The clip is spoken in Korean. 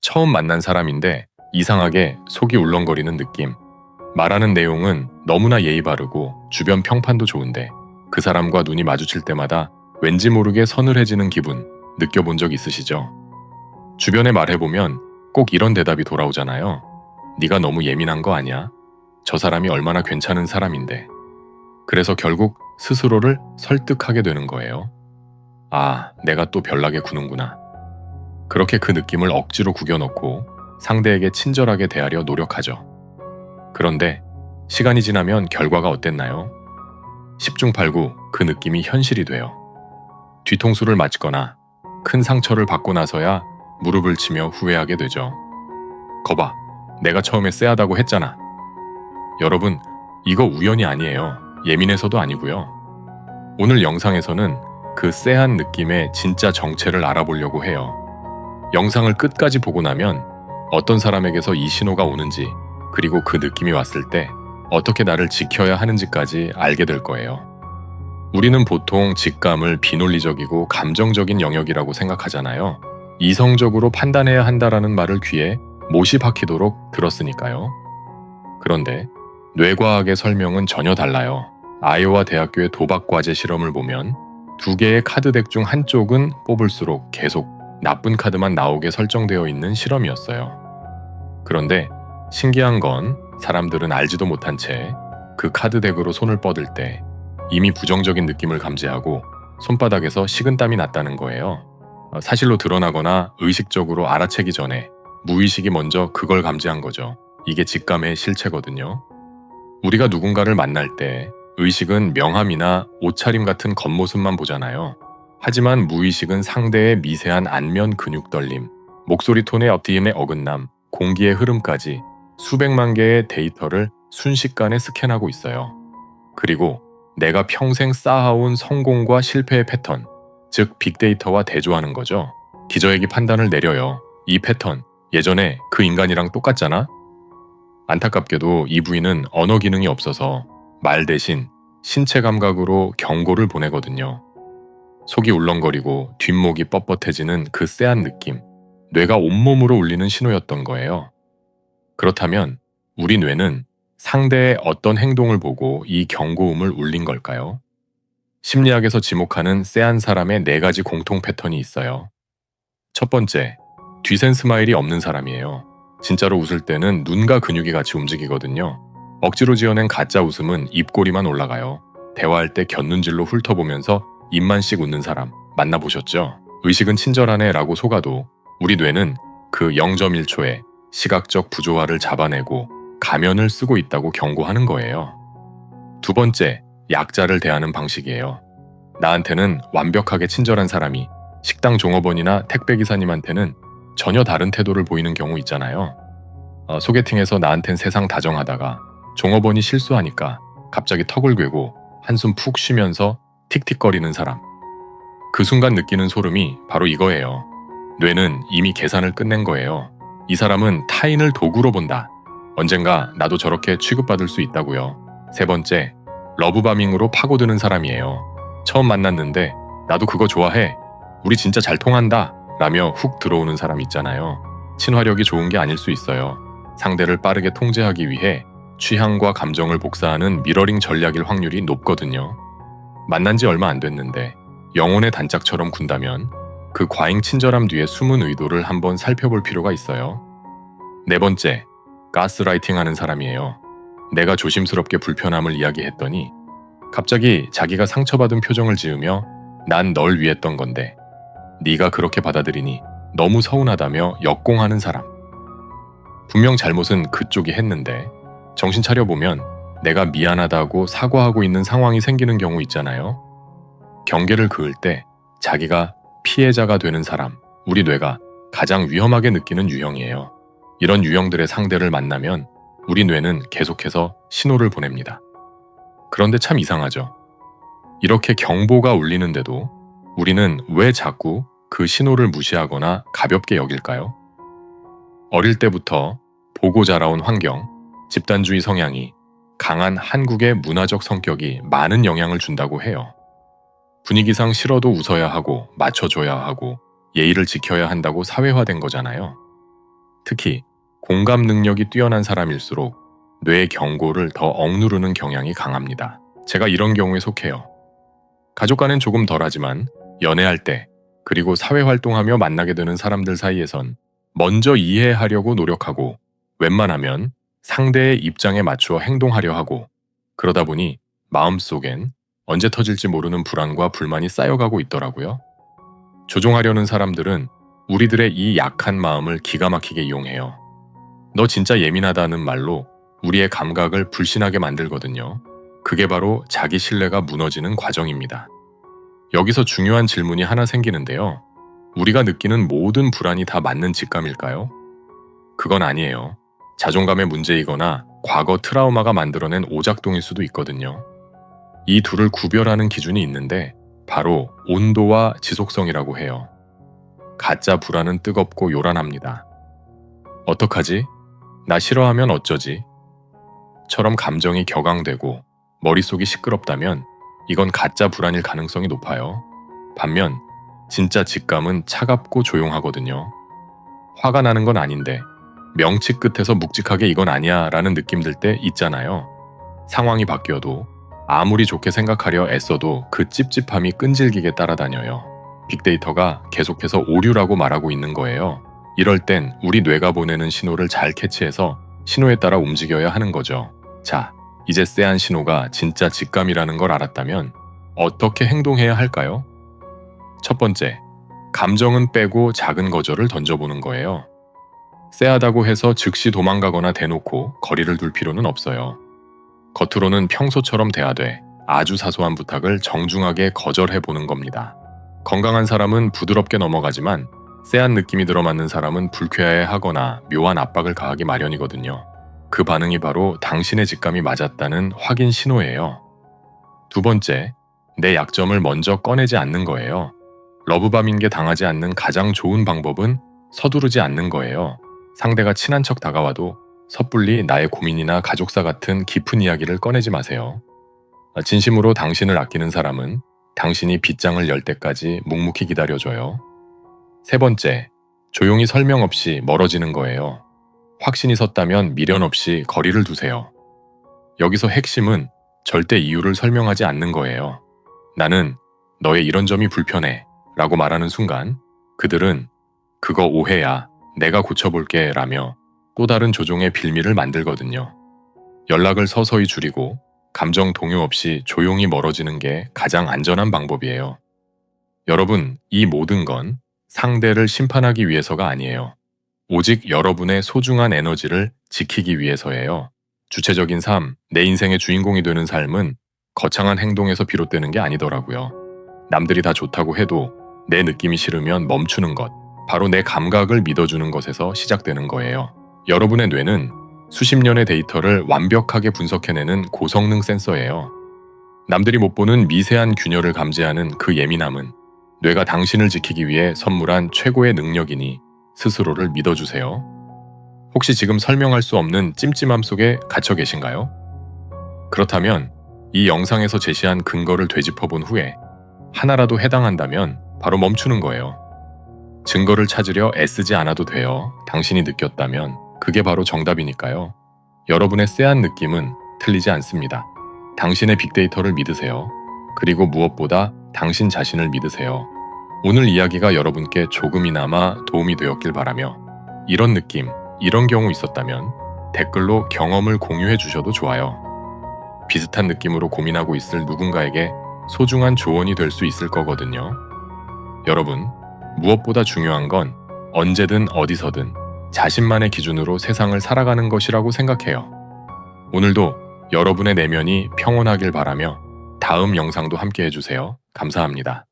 처음 만난 사람인데 이상하게 속이 울렁거리는 느낌. 말하는 내용은 너무나 예의 바르고 주변 평판도 좋은데 그 사람과 눈이 마주칠 때마다 왠지 모르게 서늘해지는 기분 느껴본 적 있으시죠? 주변에 말해보면 꼭 이런 대답이 돌아오잖아요. 네가 너무 예민한 거 아니야? 저 사람이 얼마나 괜찮은 사람인데. 그래서 결국 스스로를 설득하게 되는 거예요. 아, 내가 또 별나게 구는구나. 그렇게 그 느낌을 억지로 구겨놓고 상대에게 친절하게 대하려 노력하죠. 그런데 시간이 지나면 결과가 어땠나요? 10중 8구 그 느낌이 현실이 돼요. 뒤통수를 맞거나 큰 상처를 받고 나서야 무릎을 치며 후회하게 되죠. 거봐, 내가 처음에 쎄하다고 했잖아. 여러분, 이거 우연이 아니에요. 예민해서도 아니고요. 오늘 영상에서는 그 쎄한 느낌의 진짜 정체를 알아보려고 해요. 영상을 끝까지 보고 나면 어떤 사람에게서 이 신호가 오는지, 그리고 그 느낌이 왔을 때 어떻게 나를 지켜야 하는지까지 알게 될 거예요. 우리는 보통 직감을 비논리적이고 감정적인 영역이라고 생각하잖아요. 이성적으로 판단해야 한다라는 말을 귀에 못이 박히도록 들었으니까요. 그런데 뇌과학의 설명은 전혀 달라요. 아이오와 대학교의 도박과제 실험을 보면 두 개의 카드덱 중 한쪽은 뽑을수록 계속 나쁜 카드만 나오게 설정되어 있는 실험이었어요. 그런데 신기한 건 사람들은 알지도 못한 채 그 카드덱으로 손을 뻗을 때 이미 부정적인 느낌을 감지하고 손바닥에서 식은땀이 났다는 거예요. 사실로 드러나거나 의식적으로 알아채기 전에 무의식이 먼저 그걸 감지한 거죠. 이게 직감의 실체거든요. 우리가 누군가를 만날 때 의식은 명함이나 옷차림 같은 겉모습만 보잖아요. 하지만 무의식은 상대의 미세한 안면 근육 떨림, 목소리 톤의 업디임의 어긋남, 공기의 흐름까지 수백만 개의 데이터를 순식간에 스캔하고 있어요. 그리고 내가 평생 쌓아온 성공과 실패의 패턴, 즉 빅데이터와 대조하는 거죠. 기저귀 판단을 내려요. 이 패턴, 예전에 그 인간이랑 똑같잖아? 안타깝게도 이 부위는 언어 기능이 없어서 말 대신 신체 감각으로 경고를 보내거든요. 속이 울렁거리고 뒷목이 뻣뻣해지는 그 쎄한 느낌, 뇌가 온몸으로 울리는 신호였던 거예요. 그렇다면 우리 뇌는 상대의 어떤 행동을 보고 이 경고음을 울린 걸까요? 심리학에서 지목하는 쎄한 사람의 4가지 공통 패턴이 있어요. 첫 번째, 뒤센 스마일이 없는 사람이에요. 진짜로 웃을 때는 눈과 근육이 같이 움직이거든요. 억지로 지어낸 가짜 웃음은 입꼬리만 올라가요. 대화할 때 곁눈질로 훑어보면서 입만씩 웃는 사람 만나보셨죠? 의식은 친절하네 라고 속아도 우리 뇌는 그 0.1초에 시각적 부조화를 잡아내고 가면을 쓰고 있다고 경고하는 거예요. 두 번째, 약자를 대하는 방식이에요. 나한테는 완벽하게 친절한 사람이 식당 종업원이나 택배기사님한테는 전혀 다른 태도를 보이는 경우 있잖아요. 소개팅에서 나한텐 세상 다정하다가 종업원이 실수하니까 갑자기 턱을 괴고 한숨 푹 쉬면서 틱틱거리는 사람. 그 순간 느끼는 소름이 바로 이거예요. 뇌는 이미 계산을 끝낸 거예요. 이 사람은 타인을 도구로 본다. 언젠가 나도 저렇게 취급받을 수 있다고요. 세 번째, 러브바밍으로 파고드는 사람이에요. 처음 만났는데 나도 그거 좋아해. 우리 진짜 잘 통한다. 라며 훅 들어오는 사람 있잖아요. 친화력이 좋은 게 아닐 수 있어요. 상대를 빠르게 통제하기 위해 취향과 감정을 복사하는 미러링 전략일 확률이 높거든요. 만난 지 얼마 안 됐는데 영혼의 단짝처럼 군다면 그 과잉 친절함 뒤에 숨은 의도를 한번 살펴볼 필요가 있어요. 네 번째, 가스라이팅 하는 사람이에요. 내가 조심스럽게 불편함을 이야기했더니 갑자기 자기가 상처받은 표정을 지으며 난 널 위했던 건데 네가 그렇게 받아들이니 너무 서운하다며 역공하는 사람. 분명 잘못은 그쪽이 했는데 정신 차려보면 내가 미안하다고 사과하고 있는 상황이 생기는 경우 있잖아요. 경계를 그을 때 자기가 피해자가 되는 사람, 우리 뇌가 가장 위험하게 느끼는 유형이에요. 이런 유형들의 상대를 만나면 우리 뇌는 계속해서 신호를 보냅니다. 그런데 참 이상하죠. 이렇게 경보가 울리는데도 우리는 왜 자꾸 그 신호를 무시하거나 가볍게 여길까요? 어릴 때부터 보고 자라온 환경, 집단주의 성향이 강한 한국의 문화적 성격이 많은 영향을 준다고 해요. 분위기상 싫어도 웃어야 하고 맞춰줘야 하고 예의를 지켜야 한다고 사회화된 거잖아요. 특히 공감 능력이 뛰어난 사람일수록 뇌의 경고를 더 억누르는 경향이 강합니다. 제가 이런 경우에 속해요. 가족과는 조금 덜하지만 연애할 때 그리고 사회활동하며 만나게 되는 사람들 사이에선 먼저 이해하려고 노력하고 웬만하면 상대의 입장에 맞추어 행동하려 하고 그러다 보니 마음속엔 언제 터질지 모르는 불안과 불만이 쌓여가고 있더라고요. 조종하려는 사람들은 우리들의 이 약한 마음을 기가 막히게 이용해요. 너 진짜 예민하다는 말로 우리의 감각을 불신하게 만들거든요. 그게 바로 자기 신뢰가 무너지는 과정입니다. 여기서 중요한 질문이 하나 생기는데요. 우리가 느끼는 모든 불안이 다 맞는 직감일까요? 그건 아니에요. 자존감의 문제이거나 과거 트라우마가 만들어낸 오작동일 수도 있거든요. 이 둘을 구별하는 기준이 있는데 바로 온도와 지속성이라고 해요. 가짜 불안은 뜨겁고 요란합니다. 어떡하지? 나 싫어하면 어쩌지? 처럼 감정이 격앙되고 머릿속이 시끄럽다면 이건 가짜 불안일 가능성이 높아요. 반면 진짜 직감은 차갑고 조용하거든요. 화가 나는 건 아닌데 명치 끝에서 묵직하게 이건 아니야 라는 느낌 들 때 있잖아요. 상황이 바뀌어도 아무리 좋게 생각하려 애써도 그 찝찝함이 끈질기게 따라다녀요. 빅데이터가 계속해서 오류라고 말하고 있는 거예요. 이럴 땐 우리 뇌가 보내는 신호를 잘 캐치해서 신호에 따라 움직여야 하는 거죠. 자, 이제 쎄한 신호가 진짜 직감이라는 걸 알았다면 어떻게 행동해야 할까요? 첫 번째, 감정은 빼고 작은 거절을 던져보는 거예요. 쎄하다고 해서 즉시 도망가거나 대놓고 거리를 둘 필요는 없어요. 겉으로는 평소처럼 대하되 아주 사소한 부탁을 정중하게 거절해보는 겁니다. 건강한 사람은 부드럽게 넘어가지만 쎄한 느낌이 들어맞는 사람은 불쾌해하거나 묘한 압박을 가하기 마련이거든요. 그 반응이 바로 당신의 직감이 맞았다는 확인 신호예요. 두 번째, 내 약점을 먼저 꺼내지 않는 거예요. 러브밤인 게 당하지 않는 가장 좋은 방법은 서두르지 않는 거예요. 상대가 친한 척 다가와도 섣불리 나의 고민이나 가족사 같은 깊은 이야기를 꺼내지 마세요. 진심으로 당신을 아끼는 사람은 당신이 빗장을 열 때까지 묵묵히 기다려줘요. 세 번째, 조용히 설명 없이 멀어지는 거예요. 확신이 섰다면 미련 없이 거리를 두세요. 여기서 핵심은 절대 이유를 설명하지 않는 거예요. 나는 너의 이런 점이 불편해 라고 말하는 순간 그들은 그거 오해야, 내가 고쳐볼게 라며 또 다른 조종의 빌미를 만들거든요. 연락을 서서히 줄이고 감정 동요 없이 조용히 멀어지는 게 가장 안전한 방법이에요. 여러분, 이 모든 건 상대를 심판하기 위해서가 아니에요. 오직 여러분의 소중한 에너지를 지키기 위해서예요. 주체적인 삶, 내 인생의 주인공이 되는 삶은 거창한 행동에서 비롯되는 게 아니더라고요. 남들이 다 좋다고 해도 내 느낌이 싫으면 멈추는 것, 바로 내 감각을 믿어주는 것에서 시작되는 거예요. 여러분의 뇌는 수십 년의 데이터를 완벽하게 분석해내는 고성능 센서예요. 남들이 못 보는 미세한 균열을 감지하는 그 예민함은 뇌가 당신을 지키기 위해 선물한 최고의 능력이니 스스로를 믿어주세요. 혹시 지금 설명할 수 없는 찜찜함 속에 갇혀 계신가요? 그렇다면 이 영상에서 제시한 근거를 되짚어본 후에 하나라도 해당한다면 바로 멈추는 거예요. 증거를 찾으려 애쓰지 않아도 돼요. 당신이 느꼈다면 그게 바로 정답이니까요. 여러분의 쎄한 느낌은 틀리지 않습니다. 당신의 빅데이터를 믿으세요. 그리고 무엇보다 당신 자신을 믿으세요. 오늘 이야기가 여러분께 조금이나마 도움이 되었길 바라며 이런 느낌, 이런 경우 있었다면 댓글로 경험을 공유해 주셔도 좋아요. 비슷한 느낌으로 고민하고 있을 누군가에게 소중한 조언이 될 수 있을 거거든요. 여러분, 무엇보다 중요한 건 언제든 어디서든 자신만의 기준으로 세상을 살아가는 것이라고 생각해요. 오늘도 여러분의 내면이 평온하길 바라며 다음 영상도 함께 해주세요. 감사합니다.